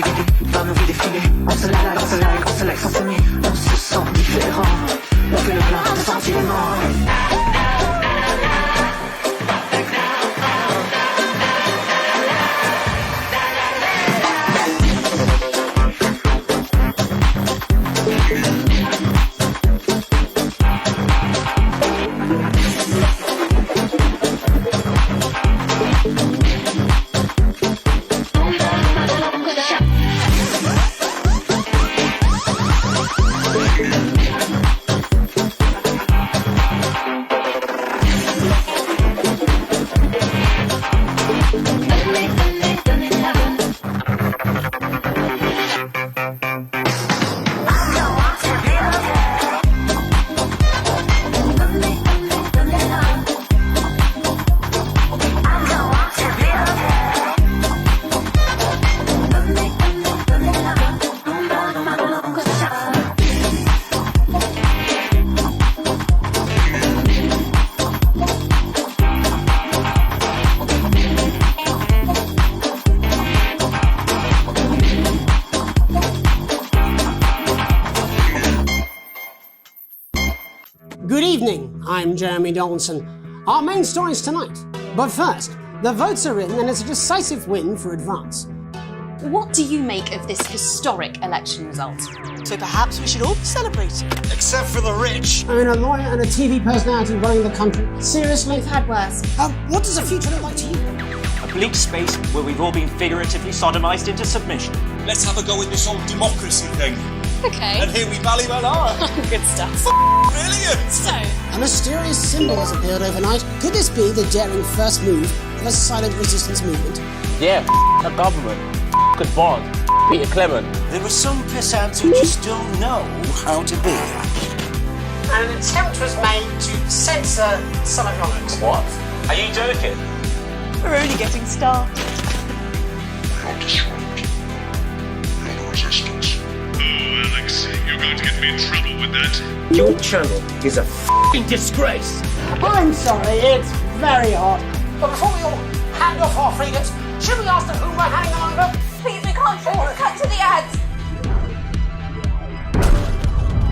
tu vis dans nos vies défilées. On se like sans s'aimer. On se sent différent. On fait le plein de sentiments. Good evening, I'm Jeremy Donaldson. Our main stories tonight. But first, the votes are in and it's a decisive win for Advance. What do you make of this historic election result? So perhaps we should all be celebrating. Except for the rich. I mean, a lawyer and a TV personality running the country. Seriously? We've had worse. What does the future look like to you? A bleak space where we've all been figuratively sodomized into submission. Let's have a go with this whole democracy thing. Okay. And here we ballywell are. Good stuff. Brilliant! So, A mysterious symbol has appeared overnight. Could this be the daring first move of a silent resistance movement? Yeah, a government, a bond, Peter Clement. There are some pissants who just don't know how to be. And an attempt was made to censor some of your notes. What? Are you joking? We're only getting started. No disrupt. No resistance. Oh, Alex, you're going to get me in trouble with that. Your channel is a f***ing disgrace. I'm sorry, it's very hot. But before we all hand off our freedoms, should we ask them who we're handing them over? please, we can't cut to the ads.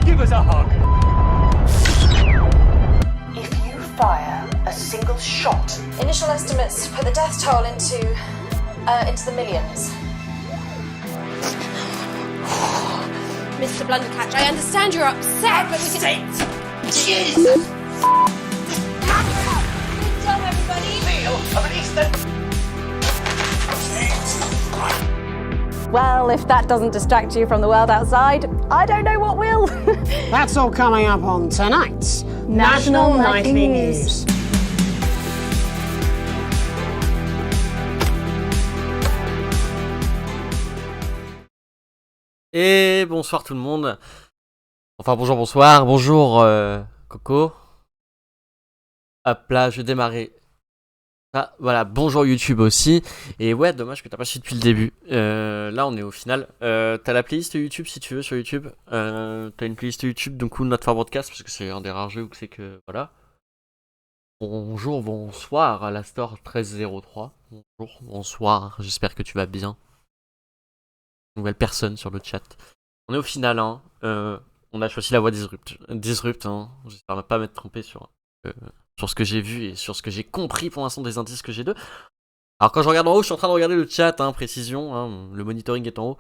Give us a hug. If you fire a single shot, initial estimates put the death toll into the millions. Mr. Blundercatch, I understand you're upset, but we can... Jesus! Good job, everybody! Well, if that doesn't distract you from the world outside, I don't know what will. That's all coming up on tonight's National Nightly News. Et bonsoir tout le monde. Enfin bonjour, bonjour Coco. Hop là, je vais démarrer. Ah, voilà, bonjour YouTube aussi. Et ouais, dommage que t'as pas suivi depuis le début. Là on est au final. T'as la playlist YouTube si tu veux sur YouTube. T'as une playlist YouTube, donc Not For Broadcast, parce que c'est un des rares jeux où c'est que voilà. Bonjour, bonsoir à la store 1303. Bonjour, bonsoir, j'espère que tu vas bien. Nouvelle personne sur le chat. On est au final, hein. On a choisi la voie Disrupt, hein. J'espère ne pas m'être trompé sur ce que j'ai vu et sur ce que j'ai compris pour l'instant des indices que j'ai d'eux. Alors quand je regarde en haut, je suis en train de regarder le chat, hein, précision, hein, le monitoring est en haut.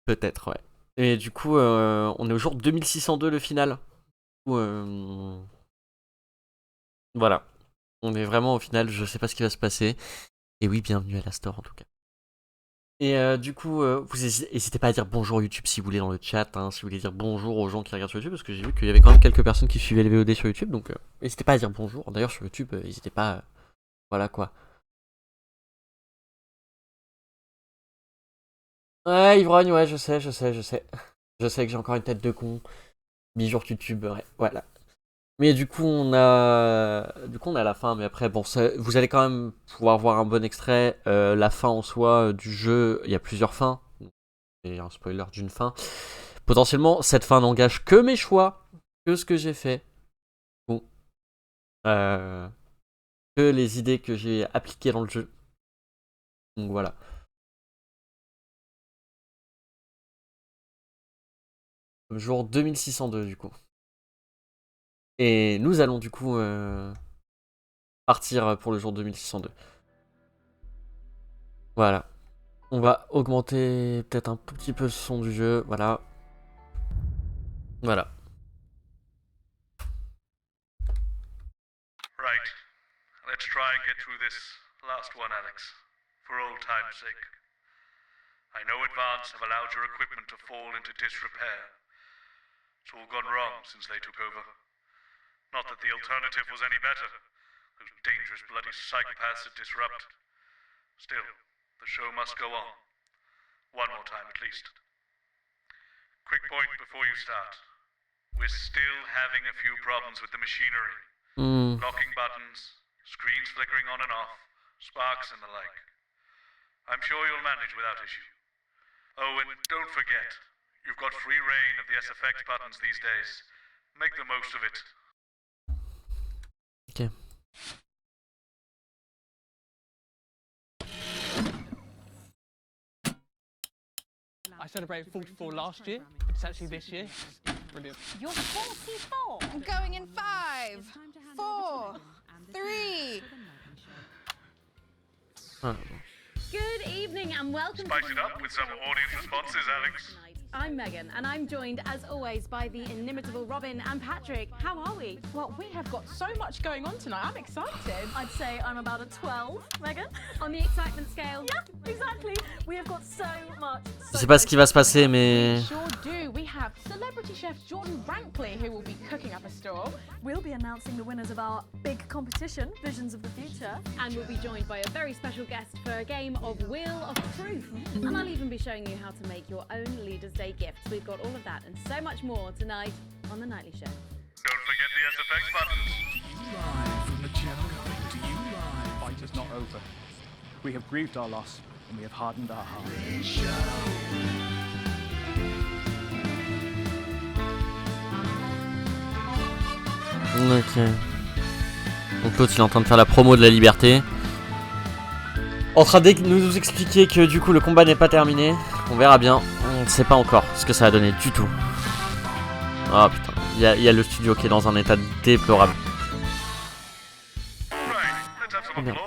Peut-être, ouais. Et du coup, on est au jour 2602 le final. Voilà. On est vraiment au final, je sais pas ce qui va se passer. Et oui, bienvenue à la store en tout cas. Et du coup, vous n'hésitez pas à dire bonjour YouTube si vous voulez dans le chat, hein, si vous voulez dire bonjour aux gens qui regardent sur YouTube, parce que j'ai vu qu'il y avait quand même quelques personnes qui suivaient les VOD sur YouTube, donc n'hésitez pas à dire bonjour. D'ailleurs sur YouTube, n'hésitez pas, voilà quoi. Ouais, Ivrogne, ouais, je sais. Je sais que j'ai encore une tête de con. Bijour YouTube, ouais, voilà. Mais du coup, on a la fin, mais après, bon, vous allez quand même pouvoir voir un bon extrait. La fin en soi du jeu, il y a plusieurs fins. Et un spoiler d'une fin. Potentiellement, cette fin n'engage que mes choix, que ce que j'ai fait. Bon. Que les idées que j'ai appliquées dans le jeu. Donc voilà. Jour 2602 du coup. Et nous allons du coup partir pour le jour 2602. Voilà. On va augmenter peut-être un tout petit peu le son du jeu. Voilà. Voilà. Right. Let's try and get through this last one, Alex. For old time's sake. I know Advance have allowed your equipment to fall into disrepair. It's all gone wrong since they took over. Not that the alternative was any better. Those dangerous bloody psychopaths at Disrupt. Still, the show must go on. One more time at least. Quick point before you start. We're still having a few problems with the machinery. Locking buttons, screens flickering on and off, sparks and the like. I'm sure you'll manage without issue. Oh, and don't forget, you've got free reign of the SFX buttons these days. Make the most of it. Ok. I celebrated 44 last year. It's actually this year. Brilliant. You're 44. I'm going in 5, 4, 3. Good evening and welcome Spice it up with some audience responses, Alex. I'm Megan and I'm joined as always by the inimitable Robin and Patrick. How are we? Well, we have got so much going on tonight. I'm excited. I'd say I'm about a 12, Megan, on the excitement scale. Yeah, exactly. We have got so much. Je sais pas ce qui va se passer, mais Sure do. We have celebrity chef Jordan Rankley who will be cooking up a storm. We'll be announcing the winners of our big competition, Visions of the Future. And we'll be joined by a very special guest for a game of Wheel of Truth. And I'll even be showing you how to make your own Leaders' Day gifts. We've got all of that and so much more tonight on The Nightly Show. Don't forget the SFX buttons. Live from the channel, to you live. Fight is not over. We have grieved our loss and we have hardened our hearts. ok. Donc l'autre il est en train de faire la promo de la liberté. En train de nous expliquer que du coup le combat n'est pas terminé. On verra bien. On ne sait pas encore ce que ça va donner du tout. Oh putain. Il y a le studio qui est dans un état déplorable. Oh, merde.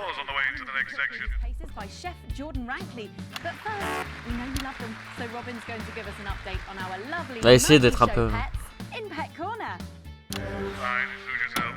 Paces by Chef Jordan Rankley. But first, we know you love them, so Robin's going to give us an update on our lovely On va essayer d'être un peu... pets in Pet Corner. Fine, suit yourself.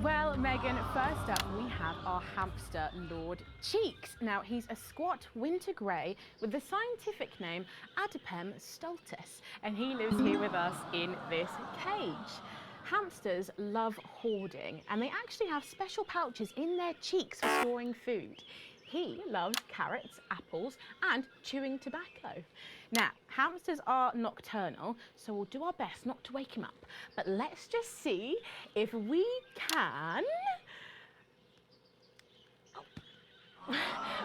Well, Megan, first up we have our hamster, Lord Cheeks. Now, he's a squat winter grey with the scientific name Adipem stultus, and he lives here with us in this cage. Hamsters love hoarding, and they actually have special pouches in their cheeks for storing food. He loves carrots, apples, and chewing tobacco. Now, hamsters are nocturnal, so we'll do our best not to wake him up. But let's just see if we can... Oh.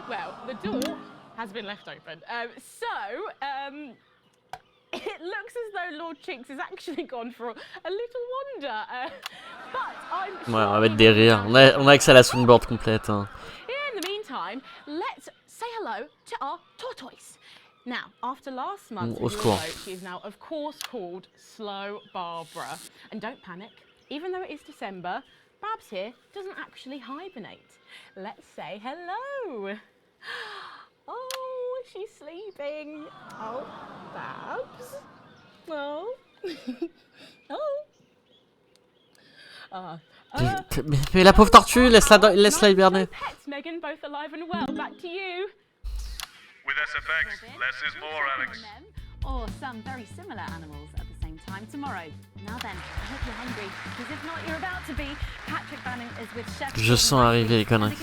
Well, the door has been left open. It looks as though Lord Cheeks has actually gone for a little wander. But I'm sure Ouais, on va mettre des rires. On a accès à la soundboard complète. Hein. In the meantime, let's say hello to our tortoise. Now, after last month's vote, she is now, of course, called Slow Barbara. And don't panic, even though it is December, Babs here doesn't actually hibernate. Let's say hello. Oh, she's sleeping. Oh, Babs. Oh. Oh. Mais la pauvre tortue, laisse-la hiberner. Pets, Megan, both alive and well. Back to you. With SFX, less is more, Alex. Or some very similar animals at the same time tomorrow. Now then, I hope you're hungry, because if not, you're about to be. Patrick Bannon is with Chef. Je sens arriver les conneries.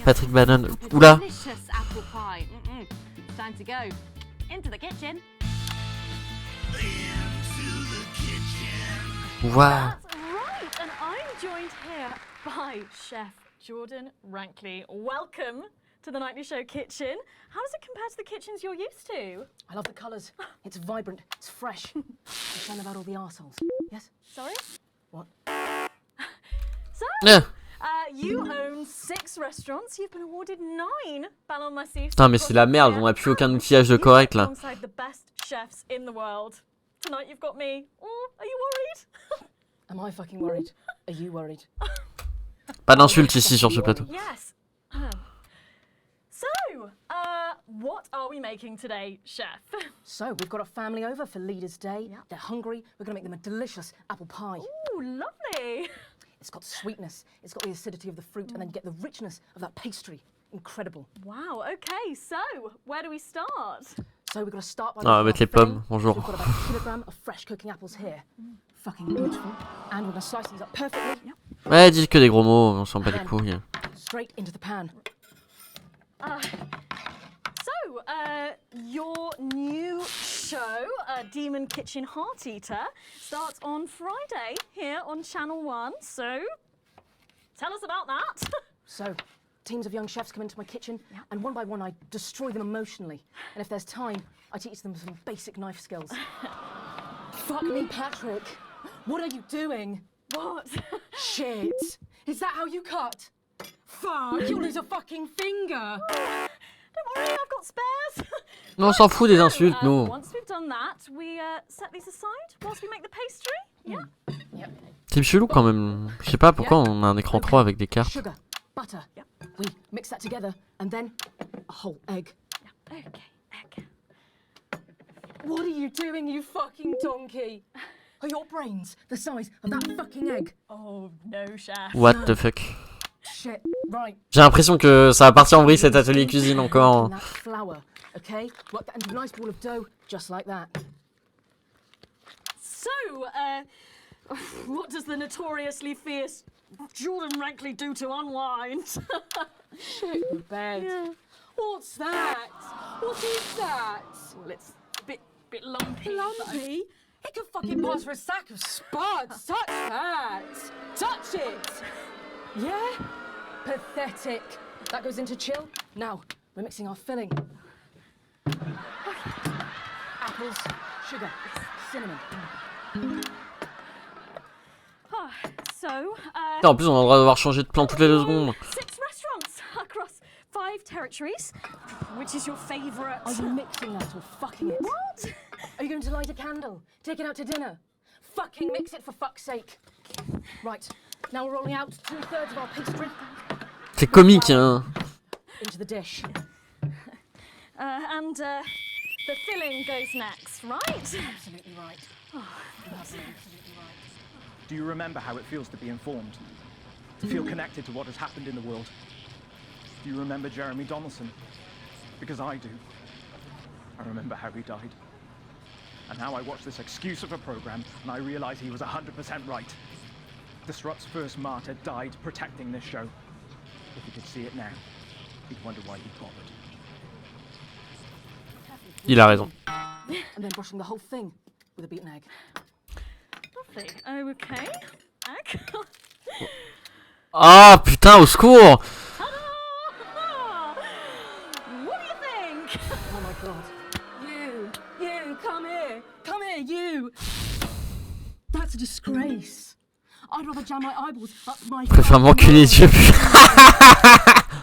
Patrick Bannon. Oula. Delicious apple pie. It's time to go into the kitchen. Wow. That's right, and I'm joined here by Chef Jordan Rankley. Welcome to the Nightly Show kitchen. How does it compare to the kitchens you're used to? I love the colours. It's vibrant. It's fresh. It's all about all the arseholes. Yes? Sorry? What? So, Yeah. You own 6 restaurants. You've been awarded 9 Ballon Massifs. Putain, mais c'est la merde. On a plus aucun outillage de correct là. Alongside the best chefs in the world. Tonight you've got me. Oh, are you worried? Am I fucking worried? Are you worried? Pas d'insultes ici sur ce plateau. Yes. So, what are we making today, chef? So, we've got a family over for Leaders' Day. Yep. They're hungry. We're going to make them a delicious apple pie. Ooh, lovely. It's got sweetness, it's got the acidity of the fruit, and then you get the richness of that pastry. Incredible. Wow, okay, so where do we start? So we've got to start by avec les pommes, bonjour. So we've got about a kilogram of fresh cooking apples here. Fucking beautiful. And we're going to slice these up perfectly. Yep. Ouais, dis que des gros mots, on s'en bat les couilles. Straight into the pan. Your new show, Demon Kitchen Heart Eater, starts on Friday here on Channel 1, so tell us about that. So, teams of young chefs come into my kitchen, and one by one I destroy them emotionally. And if there's time, I teach them some basic knife skills. Fuck me, Patrick. What are you doing? What? Shit. Is that how you cut? Fuck, you'll lose a fucking finger. Don't worry, I've got spares. Non, on s'en fout des insultes, nous. Once we've done that, we set these aside whilst we make the pastry. Yeah. Yep. C'est chelou quand même. Je sais pas pourquoi on a un écran 3 avec des cartes. Sugar, butter. Yep. We mix that together, and then a whole egg. Yeah. Okay, egg. What are you doing, you fucking donkey? Are your brains the size of that fucking egg? Oh no, chef. What the fuck? Shit, right. J'ai l'impression que ça va partir en vrille cet atelier cuisine encore. Flour, okay? Work that into a nice ball of dough, just like that. So, what does the notoriously fierce Jordan Rankley do to unwind? Shit the bed. Yeah. What's that? What is that? Well, it's a bit lumpy. Lumpy? It could fucking pass for a sack of spuds. Touch that. Touch it. Yeah? Pathetic. That goes into chill. Now, we're mixing our filling. Apples, sugar, cinnamon. So, En plus, on a le droit de devoir changer de plan toutes les 2 secondes. 6 restaurants across 5 territories. Which is your favourite? Are you mixing that or fucking it? What? Are you going to light a candle? Take it out to dinner? Fucking mix it for fuck's sake. Right, now we're rolling out 2/3 of our pastry. C'est comique, hein. Into the dish. And the filling goes next, right? Absolutely right. Absolutely right. Do you remember how it feels to be informed? To feel connected to what has happened in the world? Do you remember Jeremy Donaldson? Because I do. I remember how he died. And now I watch this excuse of a program and I realize he was 100% right. Disrupt's first martyr died protecting this show. If he could see it now, he'd wonder why he bothered. Il a raison. And then brushing the whole thing with a beaten egg. Lovely. Okay. Egg. Ah putain, au secours! What do you think? Oh my god. You, come here, you. That's a disgrace. I'd rather jam my eyeballs up my... Je préfère m'enculer les yeux.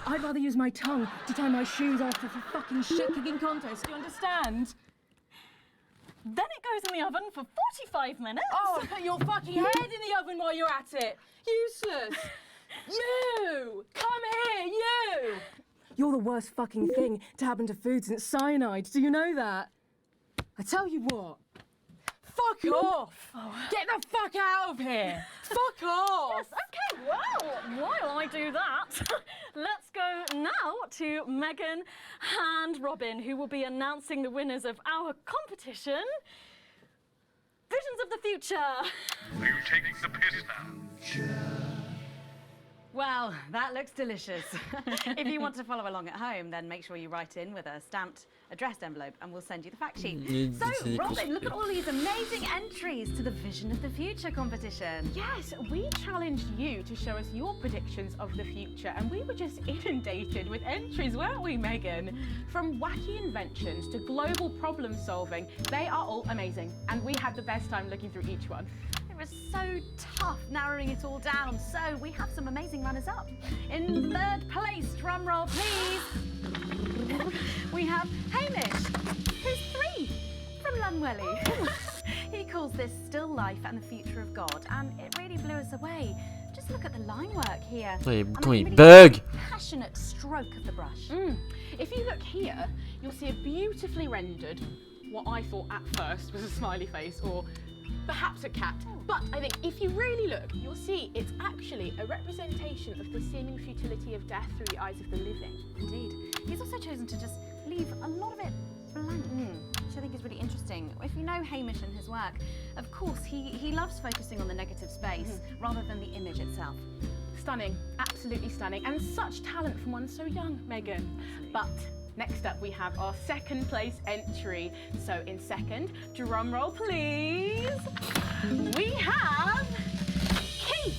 I'd rather use my tongue to tie my shoes after a fucking shit-kicking contest, do you understand? Then it goes in the oven for 45 minutes. Oh, put your fucking head in the oven while you're at it. Useless. You! Come here, you! You're the worst fucking thing to happen to food since cyanide. Do you know that? I tell you what. Fuck off! Oh. Get the fuck out of here! Fuck off! Yes, okay, well, while I do that, let's go now to Megan and Robin, who will be announcing the winners of our competition, Visions of the Future. Are you taking the piss now? Well, that looks delicious. If you want to follow along at home, then make sure you write in with a stamped addressed envelope and we'll send you the fact sheet. So, Robin, look at all these amazing entries to the Vision of the Future competition. Yes, we challenged you to show us your predictions of the future, and we were just inundated with entries, weren't we, Megan? From wacky inventions to global problem solving, they are all amazing, and we had the best time looking through each one. It was so tough narrowing it all down, so we have some amazing runners-up. In 3rd place, drumroll please, we have Hamish, who's 3 from Lunwelly. He calls this still life and the future of God, and it really blew us away. Just look at the line work here. Les And boutons, that ils really bug. passionate stroke of the brush. If you look here, you'll see a beautifully rendered, what I thought at first was a smiley face or perhaps a cat. But I think if you really look, you'll see it's actually a representation of the seeming futility of death through the eyes of the living. Indeed. He's also chosen to just leave a lot of it blank, which I think is really interesting. If you know Hamish and his work, of course, he loves focusing on the negative space rather than the image itself. Stunning, absolutely stunning, and such talent from one so young, Megan. But next up we have our second place entry. So in second, drum roll please, we have Keith,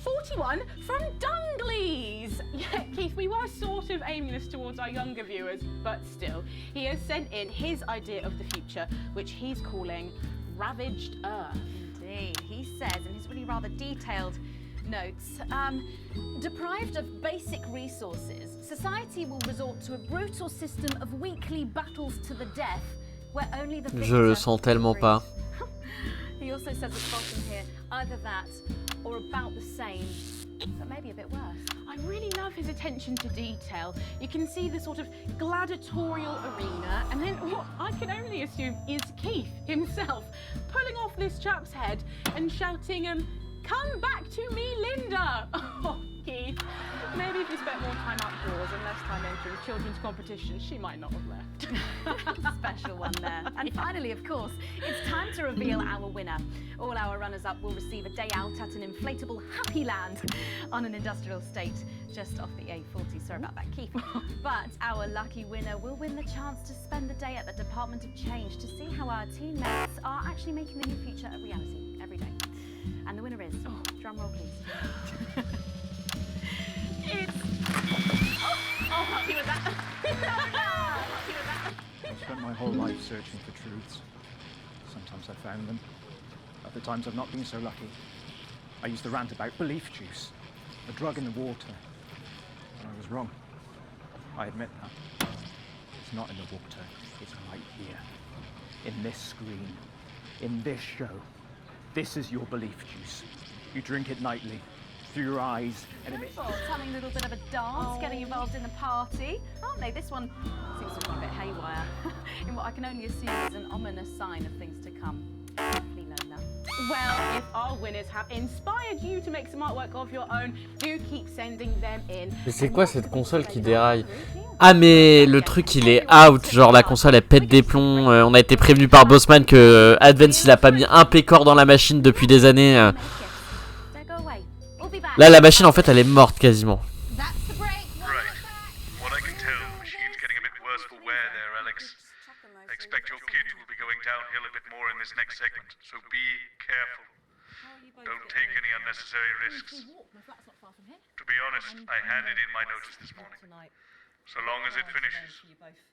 41 from Dungleys. Yeah, Keith, we were sort of aiming this towards our younger viewers, but still, he has sent in his idea of the future, which he's calling Ravaged Earth. Indeed, he says in his really rather detailed notes, deprived of basic resources, society will resort to a brutal system of weekly battles to the death, where only the Je le sens tellement pas. He also says at the bottom here, either that or about the same, but maybe a bit worse. I really love his attention to detail. You can see the sort of gladiatorial arena, and then what I can only assume is Keith himself pulling off this chap's head and shouting, "Come back to me, Linda!" Oh, Keith. Maybe if you spent more time outdoors and less time entering children's competitions, she might not have left. Special one there. And finally, of course, it's time to reveal our winner. All our runners-up will receive a day out at an inflatable Happy Land on an industrial estate just off the A40. Sorry about that, Keith. But our lucky winner will win the chance to spend the day at the Department of Change to see how our teammates are actually making the new future a reality every day. And the winner is, drum roll please. I'll help you with that. Help you with that. I've spent my whole life searching for truths. Sometimes I've found them. Other times I've not been so lucky. I used to rant about belief juice, a drug in the water. And I was wrong. I admit that. It's not in the water. It's right here. In this screen. In this show. This is your belief juice. You drink it nightly. Through your eyes, and it Having a little bit of a dance, getting involved in the party, aren't they? This one seems to be a bit haywire, in what I can only assume is an ominous sign of things to come. Hopefully, Lola. Well, if our winners have inspired you to make some artwork of your own, do keep sending them in. Mais c'est quoi cette console qui déraille? Ah mais le truc il est out, genre la console elle pète des plombs, on a été prévenu par Bossman que Advance il a pas mis un pécor dans la machine depuis des années. Là la machine en fait elle est morte quasiment. downhill a bit more in this next segment, so be careful. Don't take any unnecessary risks. To be honest, I handed in my notice this morning. So long as it finishes,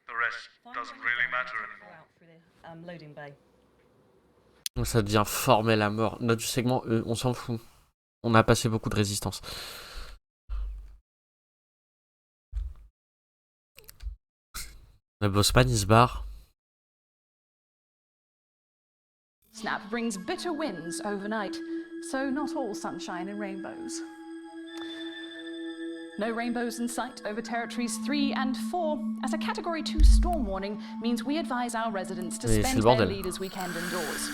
the rest doesn't really matter anymore. Ça devient formel à mort. Notre segment, on s'en fout. On a passé beaucoup de résistance. Le Bossman il se barre. Snap brings bitter winds overnight, so not all sunshine and rainbows. No rainbows in sight over territories 3 and 4, as a Category 2 storm warning means we advise our residents to spend their leaders' weekend indoors.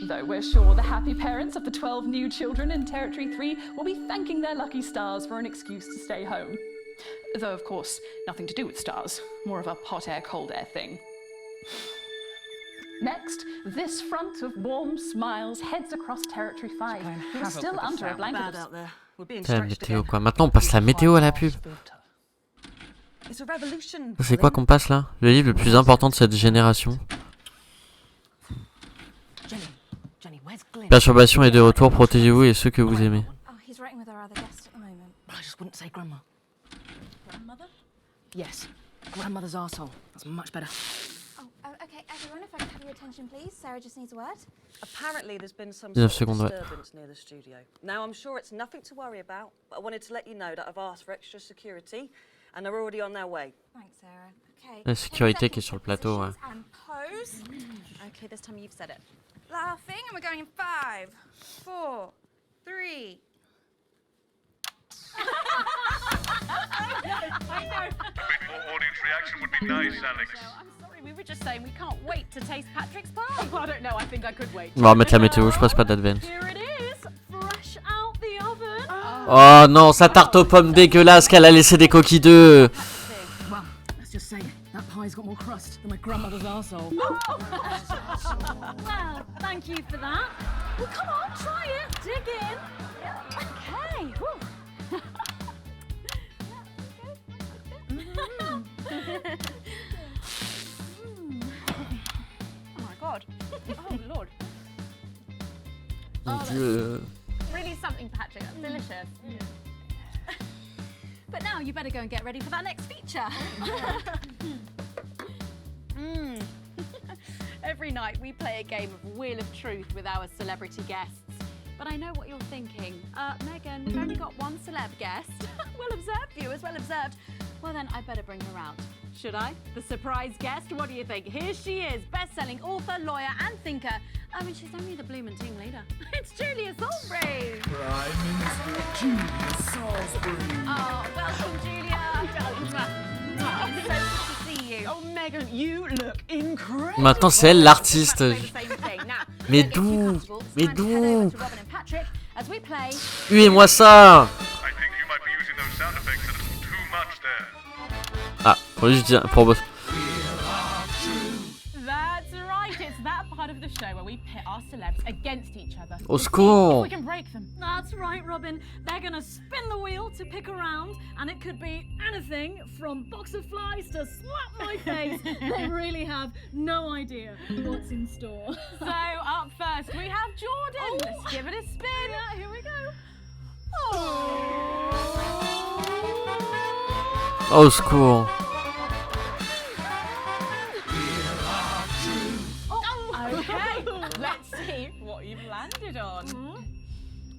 Though we're sure the happy parents of the 12 new children in Territory 3 will be thanking their lucky stars for an excuse to stay home. Though, of course, nothing to do with stars, more of a hot air, cold air thing. Next, this front of warm smiles heads across Territory 5. We're still under a blanket of... C'est la météo quoi. Maintenant on passe la météo à la pub. C'est quoi qu'on passe là? Le livre le plus important de cette génération. Perturbation est de retour, protégez-vous et ceux que vous aimez. Oh, he's writing with our other guest at the moment. I just wouldn't say grandma. Grandmother? Yes. Grandmother's arsehole. That's much better. Okay, everyone, if I could have your attention, please. Sarah just needs a word. Apparently, there's been some sort of disturbance near the studio. Now, I'm sure it's nothing to worry about, but I wanted to let you know that I've asked for extra security, and they're already on their way. Thanks, Sarah. Okay. La sécurité qui est sur le plateau, ouais. And pose. Okay, this time you've said it. Laughing, and we're going in 5, 4, 3. A bit more audience reaction would be nice, Alex. I'm sorry, we were just saying we can't wait to taste Patrick's pie. I don't know, I think I could wait. On va remettre la météo, je passe pas d'advance. Here it is, fresh out the oven. Oh non, sa tarte aux pommes dégueulasse qu'elle a laissé des coquilles d'œufs. Well, let's just say that pie's got more crust than my grandmother's arsehole. Well, thank you for that. Well, come on, try it. Dig in. Okay. Oh my god. Oh lord. Mon Dieu. Really something, Patrick. That's delicious. But now you better go and get ready for that next feature. Every night we play a game of Wheel of Truth with our celebrity guests. But I know what you're thinking. Megan, we've only got one celeb guest. Well observed, viewers, well observed. Well then, I better bring her out. Should I? The surprise guest? What do you think? Here she is, best-selling author, lawyer and thinker. I mean, she's only the blooming team leader. It's Julia Salisbury. Prime Minister Julia Salisbury. Oh, welcome, Julia. It's so good to see you. Oh, Megan, you look incredible. Maintenant c'est elle l'artiste. Mais d'où? Mais d'où? Huez-moi ça. Ah, pour juste dire, pour boss. That's right, it's that part of the show where we pit our celebs against each other. Au secours. We can break them. That's right, Robin. They're gonna spin the wheel to pick a round, and it could be anything from box of flies to slap my face. They really have no idea what's in store. So up first we have Jordan. Let's give it a spin. Yeah, here we go. Au secours. Okay, let's see what you've landed on.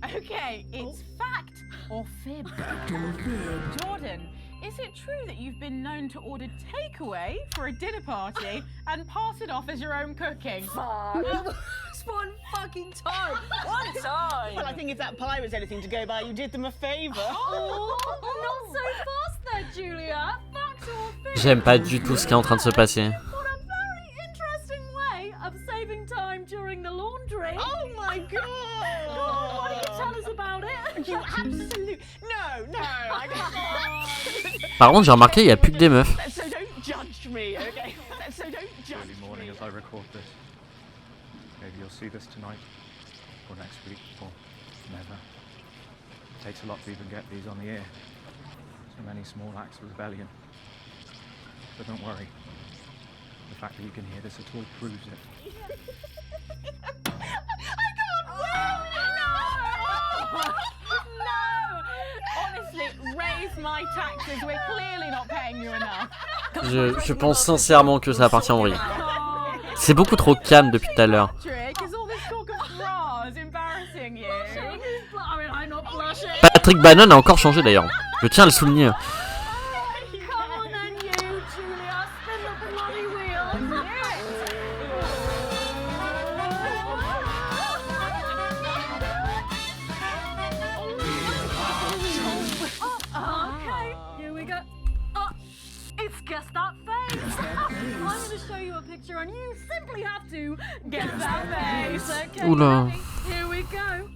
Okay, it's fact or fib. Jordan, is it true that you've been known to order takeaway for a dinner party and pass it off as your own cooking? Fuck. It's one fucking time. One time. Well, I think if that pie was anything to go by, you did them a favour. Oh, not so fast there, Julia. Fact or fib? J'aime pas du tout ce qui est en train de se passer. What a very interesting way of saving time during the laundry. Oh my god! Go on, why don't you tell us about it? You absolute... No, I can't. Par contre, j'ai remarqué, il y a plus que des meufs. So don't judge me, okay? So don't judge Early morning as I record this. Maybe you'll see this tonight, or next week, or never. It takes a lot to even get these on the air. So many small acts of rebellion. But don't worry. The fact that you can hear this at all proves it. I can't win! No! Honestly, raise my taxes. We're clearly not paying you enough. Je pense sincèrement que ça appartient au riz. C'est beaucoup trop calme depuis tout à l'heure. Patrick Bannon a encore changé d'ailleurs. Je tiens à le souligner. Guess that face. I'm going to show you a picture and you simply have to guess that face. Okay, Oula. ready? Here we go.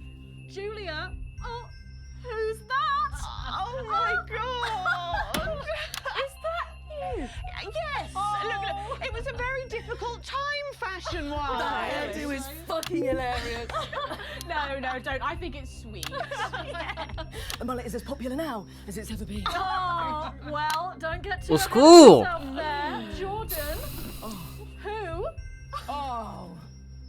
Julia. Oh, who's that? Oh my god! Is that you? Yes! Look, it was a very difficult time fashion-wise. That hairdo is fucking hilarious. No, don't. I think it's sweet. The mullet is as popular now as it's ever been. Oh, well, don't get too Au ahead of secours! yourself there. Jordan. Who? Oh.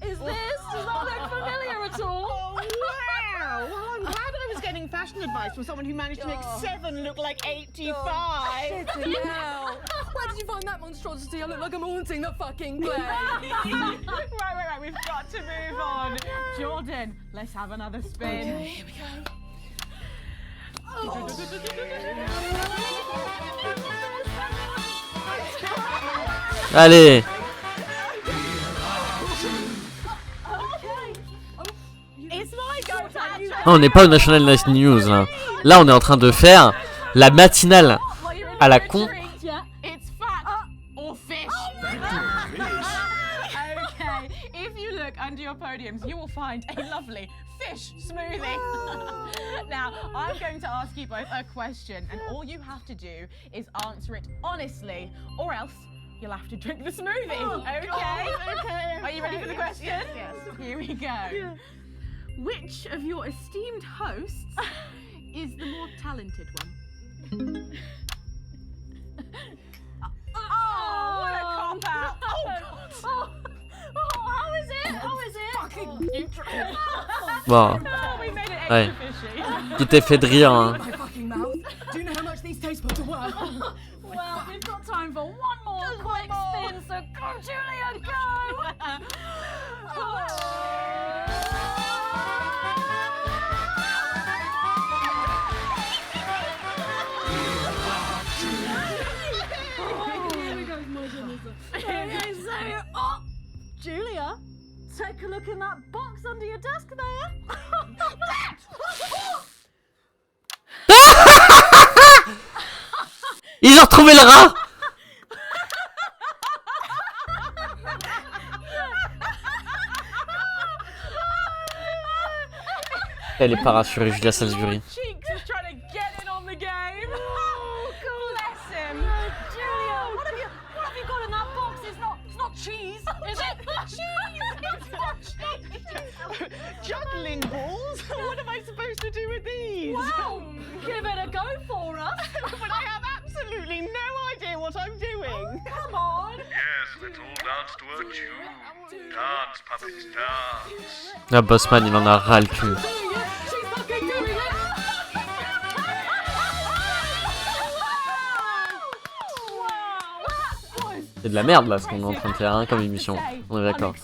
Is this? Does that look familiar at all? Oh, wow! Well, I'm glad I was getting fashion advice from someone who managed to make 7 look like 85. Hell. Where did you find that monstrosity? I look like I'm haunting the fucking place. Right. We've got to move on. Jordan, let's have another spin. Okay, here we go. Allez. Non, on n'est pas au National News là. Là, on est en train de faire la matinale à la con. It's fat or fish. Okay, if you look under your podiums, you will find a lovely fish smoothie. Now, I'm going to ask you both a question, and all you have to do is answer it honestly, or else you'll have to drink the smoothie. Oh, okay? okay. Are you ready for the question? Yes. Here we go. Yeah. Which of your esteemed hosts is the more talented one? Oh, what a cop-out! Oh, God! How is it? How is it? Fucking intro. Bon. We made it Ouais. extra fishy. Petit effet de rire. Hein. My fucking mouth. Do you know how much these taste buds are worth? Well, we've got time for one more quick spin, so go, Julia, go! Okay, so, Julia, take a look in that box under your desk there. Ils ont retrouvé le rat. Elle est pas rassurée, Julia Salisbury. Cheeks is trying to get in on the game. Oh, bless him. Julia, what have you got in that box? It's not cheese, is it? Cheese! It's not cheese! Juggling balls? What am I supposed to do with these? Well, give it a go for us. But I have absolutely no idea what I'm doing. Come on. Yes, let's all dance to a tune. Dance, puppets, dance. Ah, Bossman, il en a ras le cul. She's fucking doing it. C'est de la merde là ce qu'on est en train de faire hein, comme émission. On est d'accord.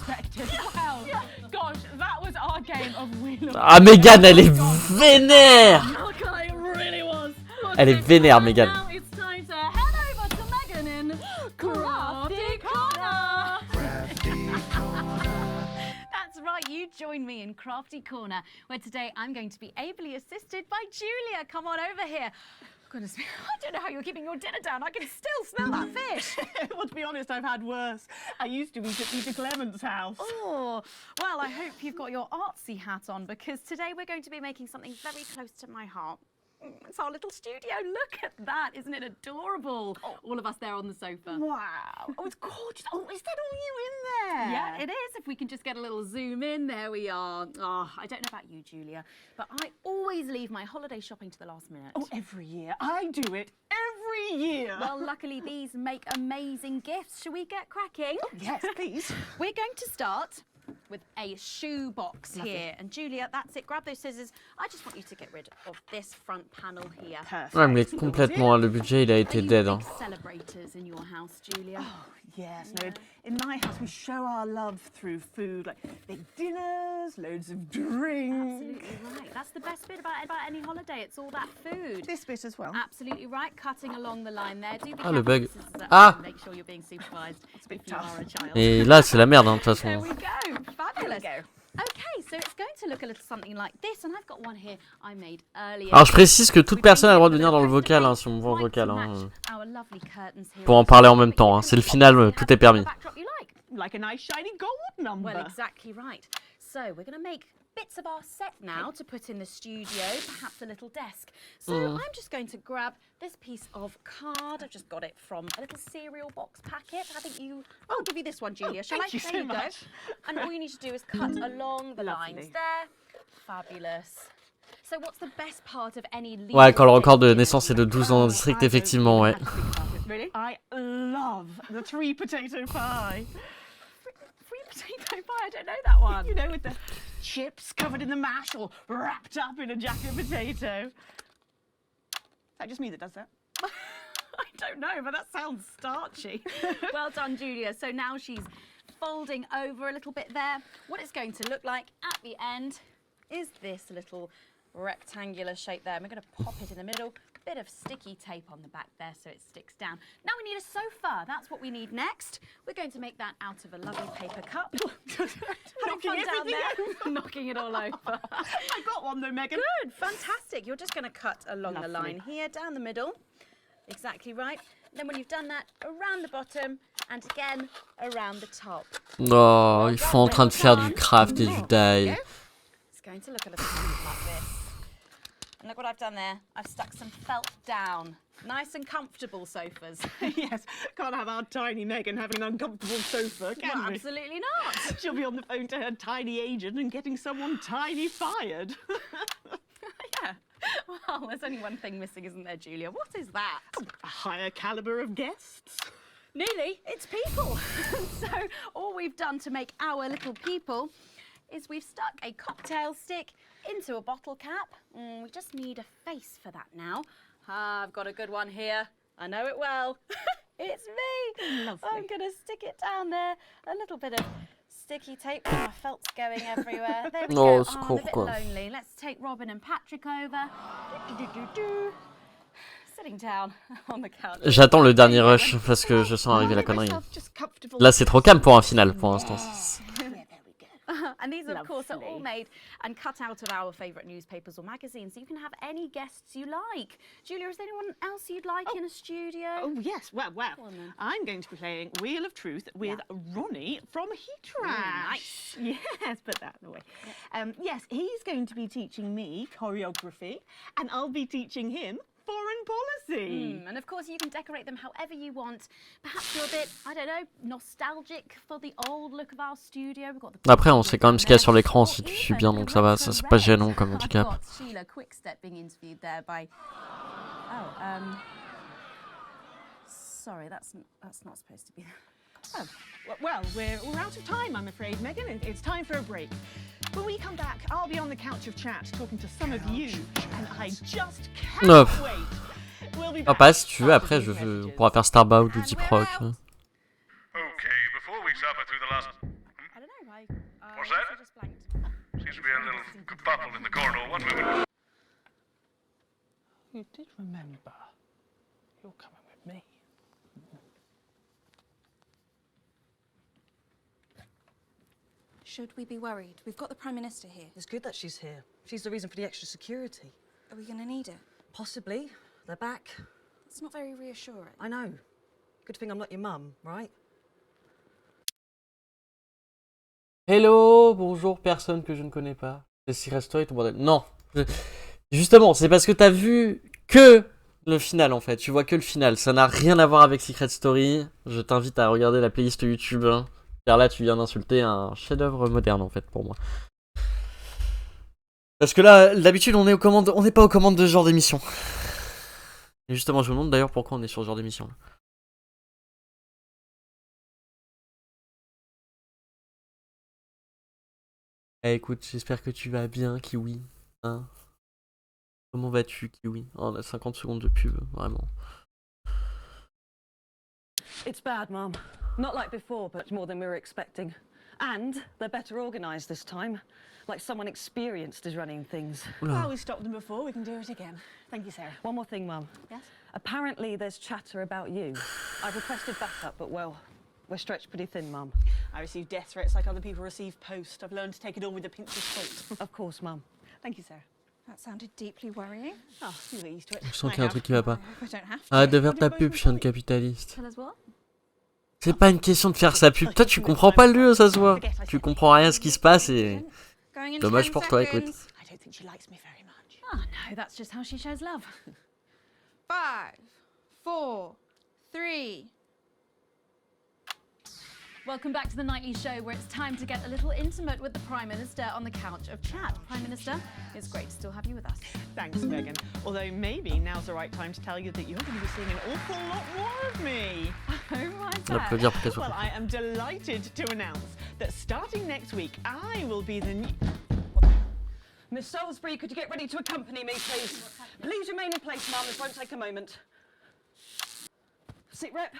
Gosh, that was our game of Wheel of Ah, Megan, elle est vénère. Okay, it really was. Elle est vénère, Megan. Now it's time to head over to Megan in Crafty Corner. That's right, you join me in Crafty Corner, where today I'm going to be ably assisted by Julia. Come on over here. Goodness me, I don't know how you're keeping your dinner down. I can still smell that fish. Well, to be honest, I've had worse. I used to eat at Peter Clement's house. Oh, well, I hope you've got your artsy hat on, because today we're going to be making something very close to my heart. It's our little studio. Look at that. Isn't it adorable? Oh. All of us there on the sofa. Wow. Oh, it's gorgeous. Oh, is that all you in there? Yeah, it is. If we can just get a little zoom in, there we are. Oh, I don't know about you, Julia, but I always leave my holiday shopping to the last minute. Oh, every year. I do it every year. Well, luckily these make amazing gifts. Shall we get cracking? Oh, yes, please. We're going to start with a shoe box here. And Julia, that's it. Grab those scissors. I just want you to get rid of this front panel here. Perfect. Ouais, mais complètement, le budget il a été dead. Hein. Celebrators in your house, Julia? Oh, yes. No, in my house we show our love through food, like big dinners, loads of drinks. Absolutely right. That's the best bit about any holiday. It's all that food. This bit as well. Absolutely right. Cutting along the line there. Do be Ah, le careful bug. with scissors at Ah! home. Make sure you're being supervised if you are a child. Et là, c'est la merde, hein, de toute There façon. we go. Fabulous. Okay, so it's going to look a little something like this, and I've got one here I made earlier. Alors, je précise que toute personne a le droit de venir dans le vocal, hein, si on me voit en vocal. Hein, Our lovely curtains here. pour en parler en même temps. Hein. C'est le final, tout est permis. Backdrop you Like a nice shiny gold number. Well, exactly right. So we're going to make bits of our set now to put in the studio, perhaps a little desk. So I'm just going to grab this piece of card. I've just got it from a little cereal box packet. I think I'll give you this one, Julia. Shall I? Thank you so much. And all you need to do is cut along the lines there. Fabulous. So what's the best part of any lead? Ouais, quand le record de naissance est de 12 ans en district, effectivement, ouais. Really? I love the 3 potato pie. Potato pie, I don't know that one. You know, with the chips covered in the mash, all wrapped up in a jacket potato. Is that just me that does that? I don't know, but that sounds starchy. Well done, Julia. So now she's folding over a little bit there. What it's going to look like at the end is this little rectangular shape there. And we're going to pop it in the middle. Bit of sticky tape on the back there so it sticks down. Now we need a sofa. That's what we need next. We're going to make that out of a lovely paper cup. Knocking everything over. Knocking it all over. I got one though, Megan. Good, fantastic. You're just going to cut along the line here, down the middle. Exactly right. Then when you've done that, around the bottom and again around the top. Oh, ils sont en train de faire du craft et du dye. It's going to look a little bit like this. And look what I've done there. I've stuck some felt down. Nice and comfortable sofas. Yes, can't have our tiny Megan having an uncomfortable sofa, can we? Absolutely not. She'll be on the phone to her tiny agent and getting someone tiny fired. Yeah. Well, there's only one thing missing, isn't there, Julia? What is that? A higher calibre of guests. Nearly. It's people. So all we've done to make our little people is we've stuck a cocktail stick into a bottle cap. We just need a face for that now. I've got a good one here. I know it well. It's me. Lovely. I'm going to stick it down there. A little bit of sticky tape. Oh, felt's going everywhere. There we go. I'm a bit lonely. Let's take Robin and Patrick over. Sitting down on the couch. J'attends le dernier rush parce que je sens arriver la connerie. Là, c'est trop calme pour un final pour l'instant. And these, of course, are all made and cut out of our favourite newspapers or magazines, so you can have any guests you like. Julia, is there anyone else you'd like in a studio? Oh, yes. Well, I'm going to be playing Wheel of Truth with Ronnie from Heatrash. Nice. Yes, put that away. Yes, he's going to be teaching me choreography, and I'll be teaching him foreign policy. And of course, you can decorate them however you want. Perhaps you're a bit, I don't know, nostalgic for the old look of our studio. We've got the Après, on sait quand même ce qu'il y a sur l'écran si tu suis bien, donc ça va, ça c'est pas gênant comme handicap. I've got Sheila Quickstep being interviewed there by. Sorry, that's not supposed to be. Oh, well, we're out of time, I'm afraid, Megan. It's time for a break. When we come back, I'll be on the couch of chat talking to some of you, and I just can't wait. We'll be back. Ah, pas si tu veux, après, on pourra faire Starbound ou Deep Rock. Okay, before we suffer through the last... I don't know, What's that? Seems to be a little kerfuffle in the corridor. One moment. You did remember. You're coming with me. Should we be worried? We've got the Prime Minister here. It's good that she's here. She's the reason for the extra security. Are we going to need it? Possibly. They're back. It's not very reassuring. I know. Good thing I'm not your mum, right? Hello, bonjour, personne que je ne connais pas. C'est Secret Story, tout bordel. Non. Justement, c'est parce que t'as vu que le final, en fait. Tu vois que le final. Ça n'a rien à voir avec Secret Story. Je t'invite à regarder la playlist YouTube. Hein. Car là, tu viens d'insulter un chef-d'œuvre moderne, en fait, pour moi. Parce que là, d'habitude, on n'est pas aux commandes de ce genre d'émission. Et justement, je me demande d'ailleurs pourquoi on est sur ce genre d'émission. Eh, écoute, j'espère que tu vas bien, Kiwi. Hein? Comment vas-tu, Kiwi? Oh, on a 50 secondes de pub, vraiment. It's bad, Mum. Not like before, but more than we were expecting. And they're better organised this time. Like someone experienced is running things. Well, we stopped them before, we can do it again. Thank you, Sarah. One more thing, Mum. Yes? Apparently there's chatter about you. I've requested backup, but well, we're stretched pretty thin, Mum. I receive death threats like other people receive post. I've learned to take it all with a pinch of salt. Of course, Mum. Thank you, Sarah. That sounded deeply worrying. Oh, you get used to it. Je sens qu'il y a un truc qui va pas. I don't have to. Arrête de faire ta pub, chien de capitaliste. Tell us what? C'est pas une question de faire sa pub. Toi, tu comprends pas le jeu, ça se voit. Tu comprends rien à ce qui se passe et... Dommage pour toi, écoute. I don't think she likes me very much. Oh no, that's just how she shows love. 5, 4, 3. Welcome back to the nightly show where it's time to get a little intimate with the Prime Minister on the couch of chat. Prime Minister, it's great to still have you with us. Thanks, Megan. Although maybe now's the right time to tell you that you're going to be seeing an awful lot more of me. Oh my God. Well, I am delighted to announce that starting next week, I will be the new... Miss Salisbury, could you get ready to accompany me, please? Please remain in place, Mum. This won't take a moment. Sit rep.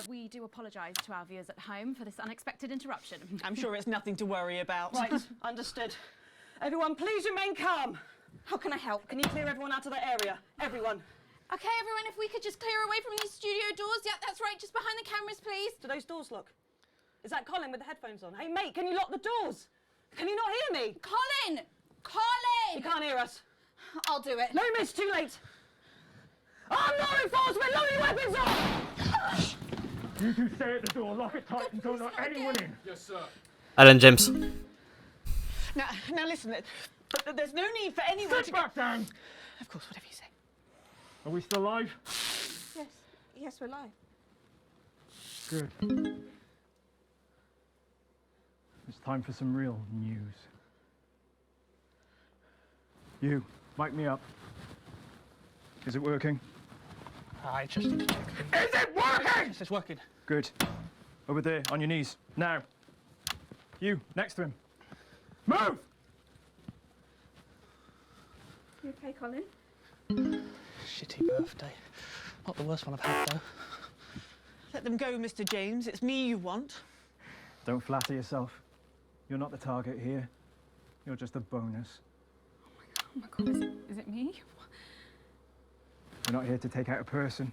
We do apologise to our viewers at home for this unexpected interruption. I'm sure it's nothing to worry about. Right, understood. Everyone, please remain calm. How can I help? Can you clear everyone out of that area? Everyone. Okay, everyone, if we could just clear away from these studio doors. Yep, that's right, just behind the cameras, please. Do those doors look? Is that Colin with the headphones on? Hey, mate, can you lock the doors? Can you not hear me? Colin! Colin! He can't hear us. I'll do it. No, miss, too late. I'm law enforcement, load your weapons up! You two stay at the door, lock it tight, and don't let anyone in. Yes, sir. Alan James. Now listen, there's no need for anyone Sit back down! Of course, whatever you say. Are we still live? Yes, we're live. Good. It's time for some real news. You, mic me up. Is it working? I just need to check. Is it working? Yes, it's working. Good. Over there, on your knees. Now. You, next to him. Move! You okay, Colin? Shitty birthday. Not the worst one I've had, though. Let them go, Mr. James. It's me you want. Don't flatter yourself. You're not the target here. You're just a bonus. Oh my god, is it me? We're not here to take out a person.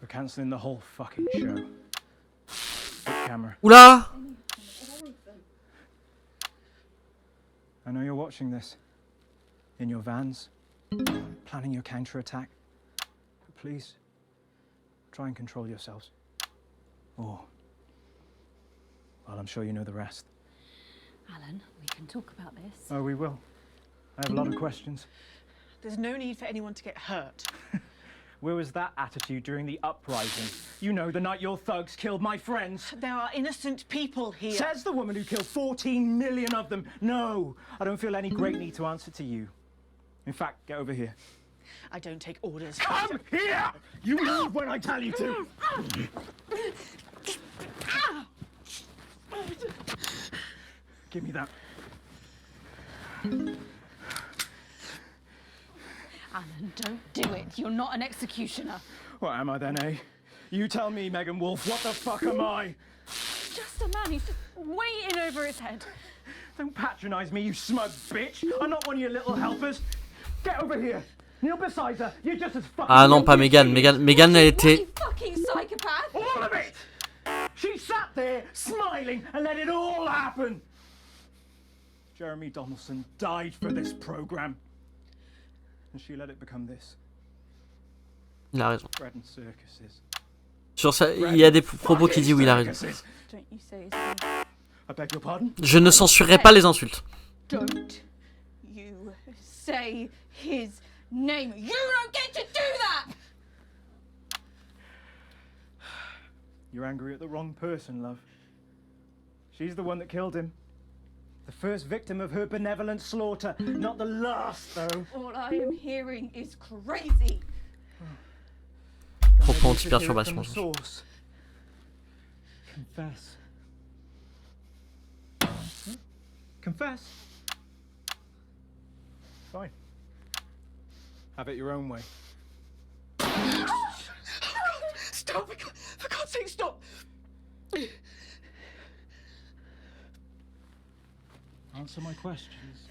We're cancelling the whole fucking show. Hit camera. Oula! I know you're watching this. In your vans. Planning your counter-attack. But please, try and control yourselves. Or, well, I'm sure you know the rest. Alan, we can talk about this. Oh, we will. I have a lot of questions. There's no need for anyone to get hurt. Where was that attitude during the uprising? You know, the night your thugs killed my friends. There are innocent people here. Says the woman who killed 14 million of them. No, I don't feel any great need to answer to you. In fact, get over here. I don't take orders. Come here! You move when I tell you to! Give me that. Alan, don't do it. You're not an executioner. What am I then, eh? You tell me, Megan Wolf, what the fuck am I? Just a man. He's just way in over his head. Don't patronise me, you smug bitch. I'm not one of your little helpers. Get over here. Kneel beside her. You're just as fucking... Ah non, pas Megan. Megan, elle était... You fucking psychopath! All of it! She sat there, smiling, and let it all happen. Jeremy Donaldson died for this programme. And she let it become this. Il a raison. Bread and circuses. Sur ça, il y a des propos qui disent oui, il a raison. Don't you say his name. I beg your pardon? Je ne censurerai pas les insultes. Don't you say his name. You don't get to do that! You're angry at the wrong person, love. She's the one that killed him. The first victim of her benevolent slaughter. Not the last, though. All I am hearing is crazy. Propos anti-perturbation. Source. Confess. Confess. Fine. Have it your own way. Stop! For God's sake, stop! Answer my questions.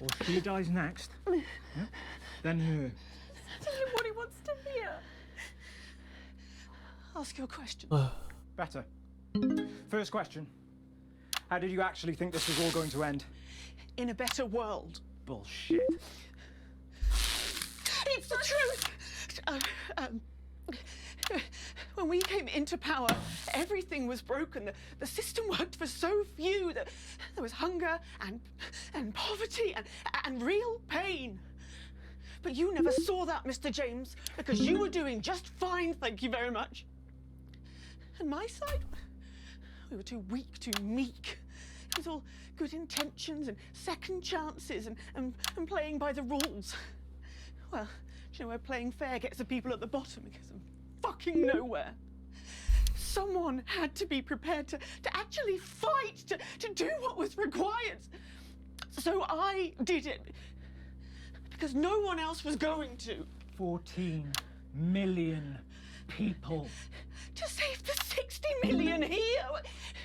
Or she dies next. Yep. Then her. Tell him what he wants to hear. Ask your question. Better. First question. How did you actually think this was all going to end? In a better world. Bullshit. It's the truth! When we came into power, everything was broken. The system worked for so few. There was hunger and poverty and real pain. But you never saw that, Mr. James, because you were doing just fine, thank you very much. And my side, we were too weak, too meek. It was all good intentions and second chances and playing by the rules. Well, do you know where playing fair gets the people at the bottom? Because of fucking nowhere. Someone had to be prepared to actually fight, to do what was required. So I did it. Because no one else was going to. 14 million people. To save the 60 million here?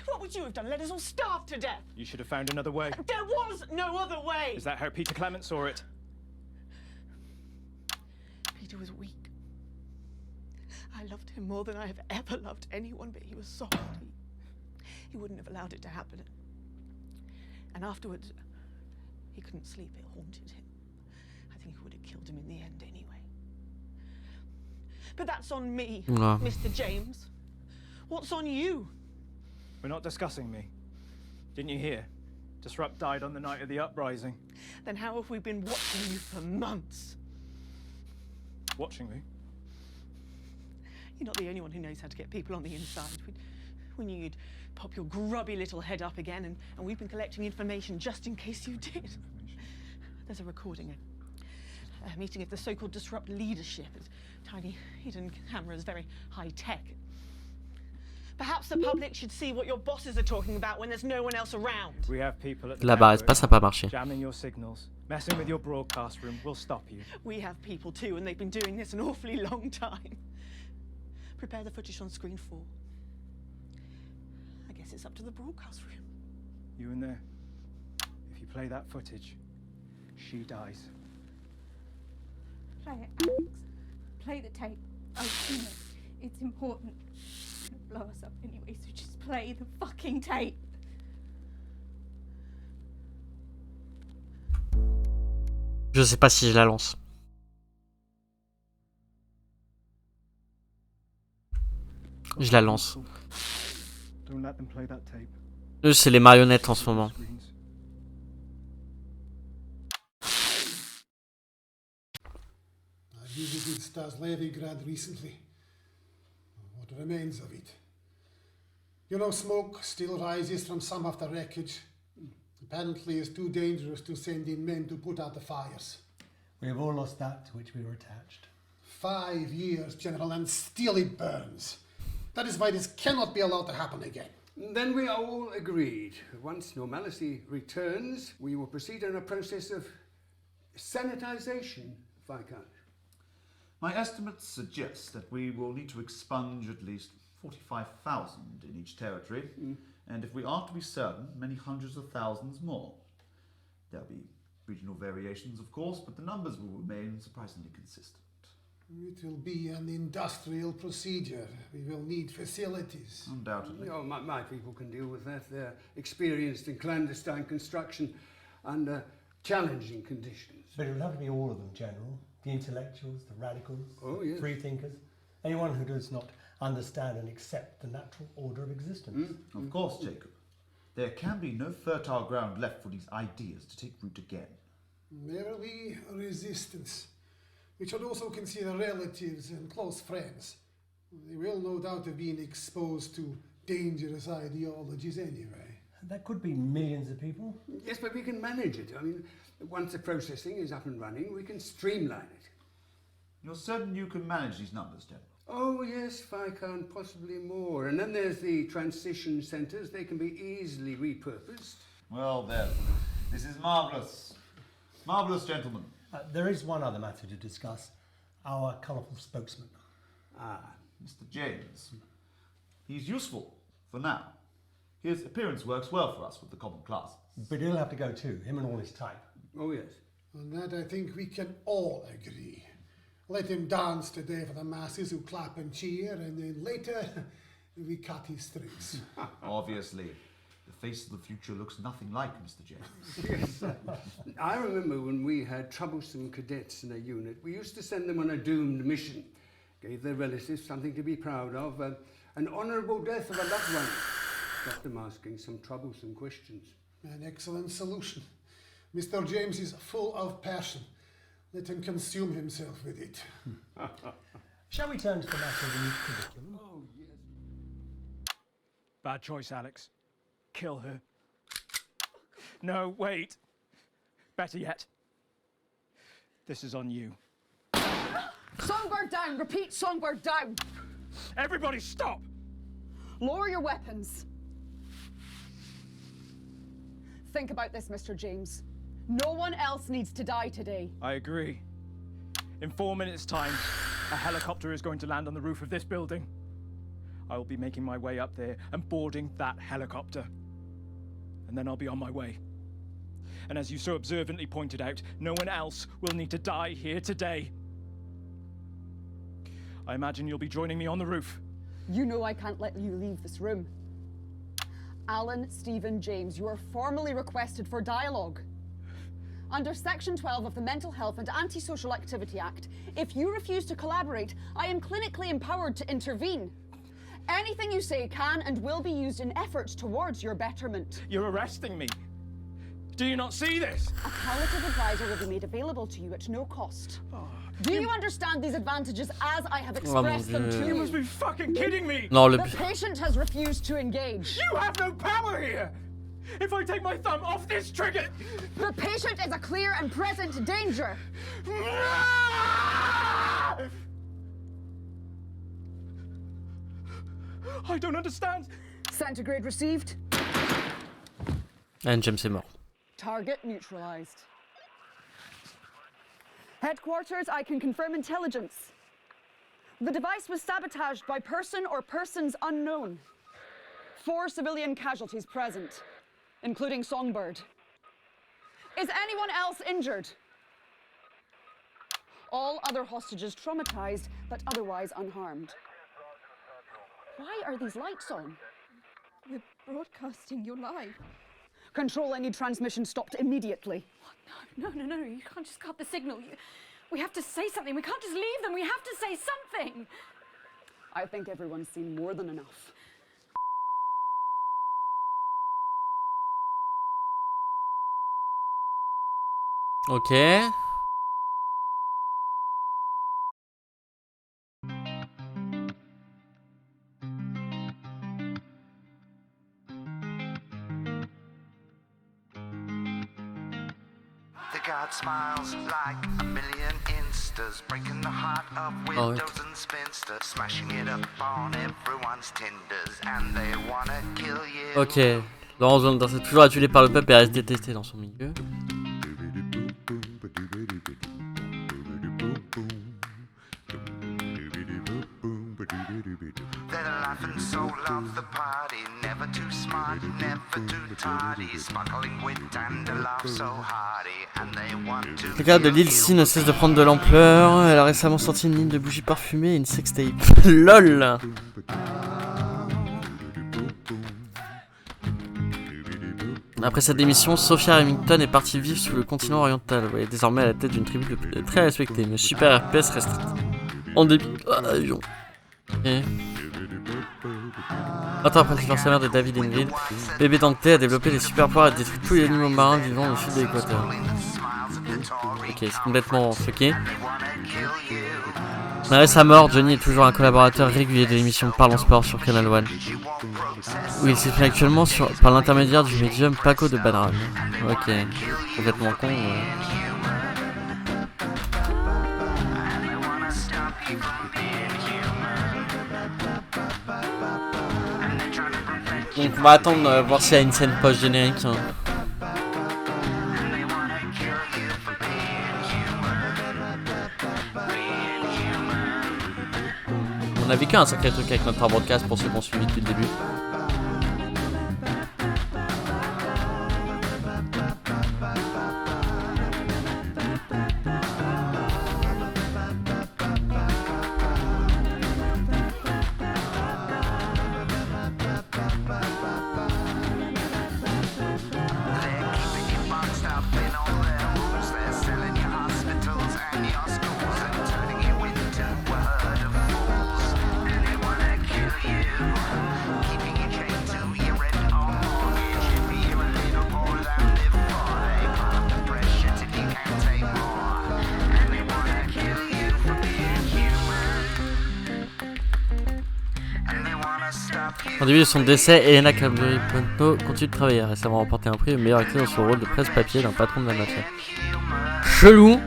What would you have done? Let us all starve to death? You should have found another way. There was no other way! Is that how Peter Clement saw it? Peter was weak. I loved him more than I have ever loved anyone, but he was soft. He wouldn't have allowed it to happen. And afterwards, he couldn't sleep. It haunted him. I think it would have killed him in the end anyway. But that's on me, Mr. James. What's on you? We're not discussing me. Didn't you hear? Disrupt died on the night of the uprising. Then how have we been watching you for months? Watching me? You're not the only one who knows how to get people on the inside. We knew you'd pop your grubby little head up again, and we've been collecting information just in case you did. There's a recording, a meeting of the so-called Disrupt leadership. It's tiny hidden cameras, very high-tech. Perhaps the public should see what your bosses are talking about when there's no one else around. We have people at the Là-bas, ça n'a pas marché. jamming your signals, messing with your broadcast room. We'll stop you. We have people too, and they've been doing this an awfully long time. Prepare the footage on screen 4. I guess it's up to the broadcast room. You in there. If you play that footage, she dies. Play it, Alex. Play the tape. I've seen it. It's important. It's gonna blow us up anyway, so just play the fucking tape. Je sais pas si je la lance. Je la lance. Don't let them play that tape. Eux, c'est les marionnettes en ce moment. I visited Stas-Levigrad recently. What remains of it? You know, smoke still rises from some of the wreckage. Apparently it's too dangerous to send in men to put out the fires. We have all lost that to which we were attached. 5 years, General, and still it burns. That is why this cannot be allowed to happen again. Then we are all agreed. Once normality returns, we will proceed in a process of sanitization, Viscount. My estimates suggest that we will need to expunge at least 45,000 in each territory, and if we are to be certain, many hundreds of thousands more. There'll be regional variations, of course, but the numbers will remain surprisingly consistent. It will be an industrial procedure. We will need facilities. Undoubtedly. Oh, my people can deal with that. They're experienced in clandestine construction under challenging conditions. But it will have to be all of them, General. The intellectuals, the radicals, yes. free thinkers, anyone who does not understand and accept the natural order of existence. Of course, Jacob. There can be no fertile ground left for these ideas to take root again. There will be resistance. We should also consider relatives and close friends. They will no doubt have been exposed to dangerous ideologies anyway. That could be millions of people. Yes, but we can manage it. I mean, once the processing is up and running, we can streamline it. You're certain you can manage these numbers, General? Oh, yes, Viscount, possibly more. And then there's the transition centres. They can be easily repurposed. Well, then, this is marvellous. Marvellous, gentlemen. There is one other matter to discuss. Our colourful spokesman. Mr. James. He's useful, for now. His appearance works well for us with the common classes. But he'll have to go too, him and all his type. Oh, yes. On that I think we can all agree. Let him dance today for the masses who clap and cheer, and then later we cut his strings. Obviously. The face of the future looks nothing like Mr. James. Yes. I remember when we had troublesome cadets in a unit, we used to send them on a doomed mission. Gave their relatives something to be proud of, an honourable death of a loved one. Stopped them asking some troublesome questions. An excellent solution. Mr. James is full of passion. Let him consume himself with it. Shall we turn to the matter of the new curriculum? Oh, yes. Bad choice, Alex. Kill her. No, wait. Better yet. This is on you. Songbird down! Repeat, Songbird down! Everybody stop! Lower your weapons. Think about this, Mr. James. No one else needs to die today. I agree. In 4 minutes' time, a helicopter is going to land on the roof of this building. I will be making my way up there and boarding that helicopter. And then I'll be on my way. And as you so observantly pointed out, no one else will need to die here today. I imagine you'll be joining me on the roof. You know I can't let you leave this room. Alan Stephen James, you are formally requested for dialogue. Under Section 12 of the Mental Health and Antisocial Activity Act, if you refuse to collaborate, I am clinically empowered to intervene. Anything you say can and will be used in efforts towards your betterment. You're arresting me. Do you not see this? A palliative advisor will be made available to you at no cost. Do you understand these advantages as I have expressed them to you? You must be fucking kidding me! No, the patient has refused to engage. You have no power here! If I take my thumb off this trigger... The patient is a clear and present danger! I don't understand. Centigrade received. And James est mort. Target neutralized. Headquarters, I can confirm intelligence. The device was sabotaged by person or persons unknown. 4 civilian casualties present, including Songbird. Is anyone else injured? All other hostages traumatized, but otherwise unharmed. Why are these lights on? We're broadcasting your live. Control, I need transmission stopped immediately. No, you can't just cut the signal. We have to say something. We can't just leave them. We have to say something. I think everyone's seen more than enough. Ok. The God smiles like a million instas, breaking the heart of widows and spinsters, smashing it up on everyone's tinders, and they wanna kill you. Ok. Laurence Valentin, c'est toujours adulé par le peuple et reste détesté dans son milieu. They're laughing so love the party, never too smart, never too tardy, sparkling wit and a laugh so hearty, and they want to. Le cas de Lil C ne cesse de prendre de l'ampleur. Elle a récemment sorti une ligne de bougies parfumées et une sextape. LOL. Après sa démission, Sophia Remington est partie vivre sous le continent oriental. Elle est désormais à la tête d'une tribu très respectée, mais super RPS restreinte. En débit avion. Et... Attends, après le divorce de David Ingrid, bébé Dante a développé des super pouvoirs et détruit tous les animaux marins vivant au sud de l'équateur. Ok, c'est complètement fucké. Malgré sa mort, Johnny est toujours un collaborateur régulier de l'émission Parlons Sport sur Canal One, où il s'exprime actuellement par l'intermédiaire du médium Paco de Banram. Ok, complètement con. Donc on va attendre voir s'il y a une scène post-générique. On a vécu un sacré truc avec notre broadcast pour ceux qui ont suivi depuis le début. Au début de son décès, Elena Cambriponto continue de travailler. Elle a récemment remporté un prix au meilleur acteur dans son rôle de presse-papier d'un patron de la mafia. Chelou.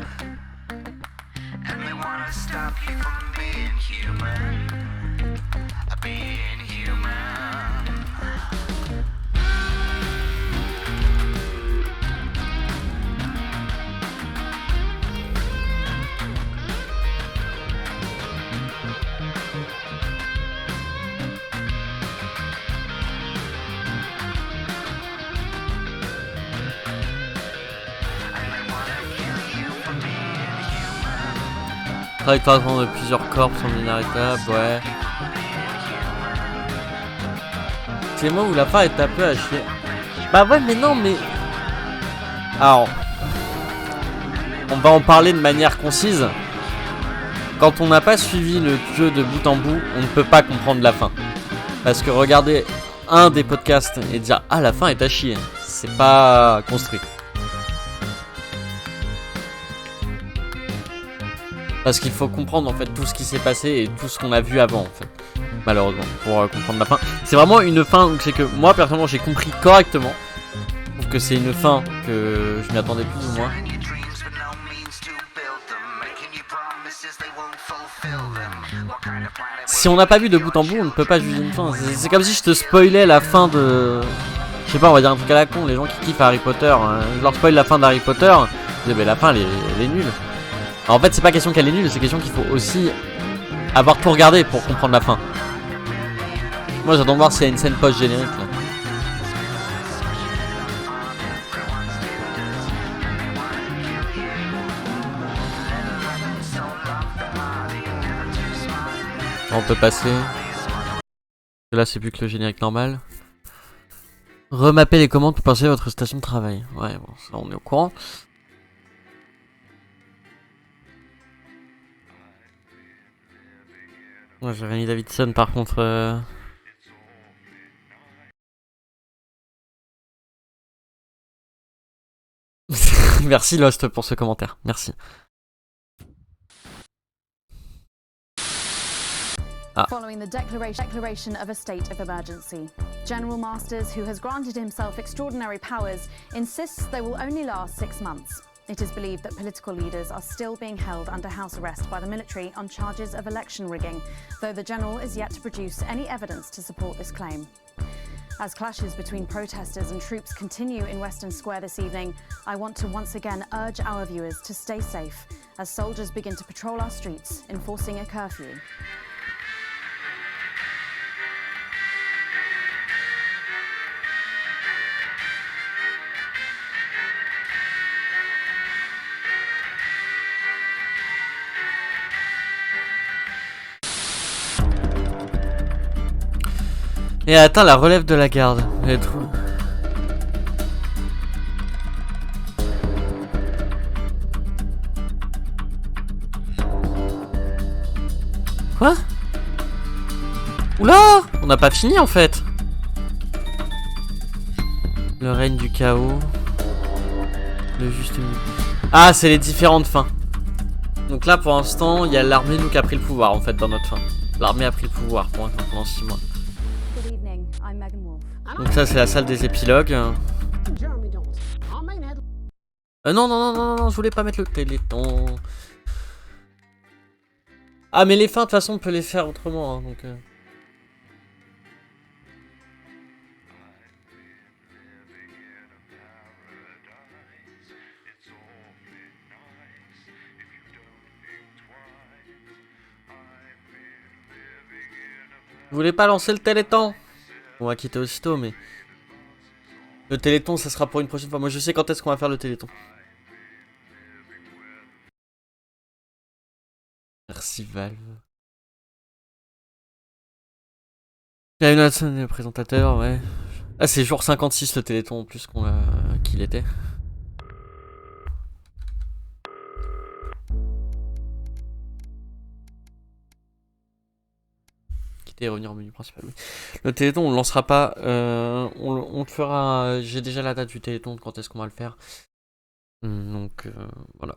Trajectoire de plusieurs corps sont inarrêtables, ouais. C'est moi où la fin est un peu à chier. Bah ouais, mais non, mais... Alors... On va en parler de manière concise. Quand on n'a pas suivi le jeu de bout en bout, on ne peut pas comprendre la fin. Parce que regarder un des podcasts et dire « Ah, la fin est à chier », c'est pas construit. Parce qu'il faut comprendre en fait tout ce qui s'est passé et tout ce qu'on a vu avant en fait. Malheureusement, pour comprendre la fin. C'est vraiment une fin où c'est que moi personnellement j'ai compris correctement. Je trouve que c'est une fin que je m'y attendais plus ou moins. Si on n'a pas vu de bout en bout, on ne peut pas juger une fin. C'est comme si je te spoilais la fin de... Je sais pas, on va dire un truc à la con, les gens qui kiffent Harry Potter. Je leur spoil la fin d'Harry Potter. Je dis, mais la fin elle est nulle. Alors, en fait, c'est pas question qu'elle est nulle, c'est question qu'il faut aussi avoir tout regardé pour comprendre la fin. Moi j'attends de voir s'il y a une scène post-générique là. On peut passer. Là c'est plus que le générique normal. Remapper les commandes pour passer à votre station de travail. Ouais bon ça on est au courant. Ouais, j'avais mis Davidson par contre. Merci Lost pour ce commentaire. Merci. Ah. Following the declaration of a state of emergency, General Masters, who has granted himself extraordinary powers, insists they will only last 6 months. It is believed that political leaders are still being held under house arrest by the military on charges of election rigging, though the general is yet to produce any evidence to support this claim. As clashes between protesters and troops continue in Western Square this evening, I want to once again urge our viewers to stay safe as soldiers begin to patrol our streets, enforcing a curfew. Et a atteint la relève de la garde. Et tout. Quoi? Oula! On n'a pas fini en fait. Le règne du chaos. Le juste milieu. Ah, c'est les différentes fins. Donc là pour l'instant, il y a l'armée nous qui a pris le pouvoir en fait dans notre fin. L'armée a pris le pouvoir pendant 6 mois. Donc ça c'est la salle des épilogues. Non, je voulais pas mettre le téléthon. Ah mais les fins de toute façon on peut les faire autrement hein, donc Je voulais pas lancer le téléthon. On va quitter aussitôt, mais... Le téléthon, ça sera pour une prochaine fois. Moi, je sais quand est-ce qu'on va faire le téléthon. Merci, Valve. Il y a une autre scène de présentateur, ouais. Ah, c'est jour 56 le téléthon, en plus qu'il était. Et revenir au menu principal. Oui. Le téléthon, on le lancera pas. On le fera. J'ai déjà la date du téléthon. Quand est-ce qu'on va le faire? Donc voilà.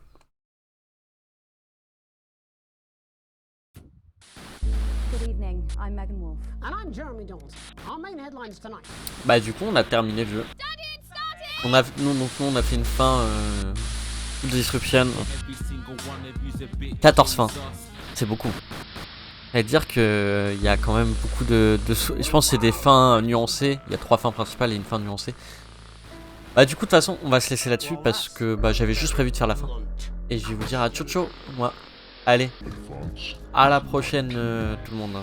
Bah du coup, on a terminé le jeu. On a fait une fin de disruption. 14 fins. C'est beaucoup. À dire qu'il y a quand même beaucoup de... Je pense que c'est des fins nuancées. Il y a 3 fins principales et une fin nuancée. Bah du coup de toute façon on va se laisser là-dessus parce que bah, j'avais juste prévu de faire la fin. Et je vais vous dire à ciao ciao moi. Allez. À la prochaine tout le monde.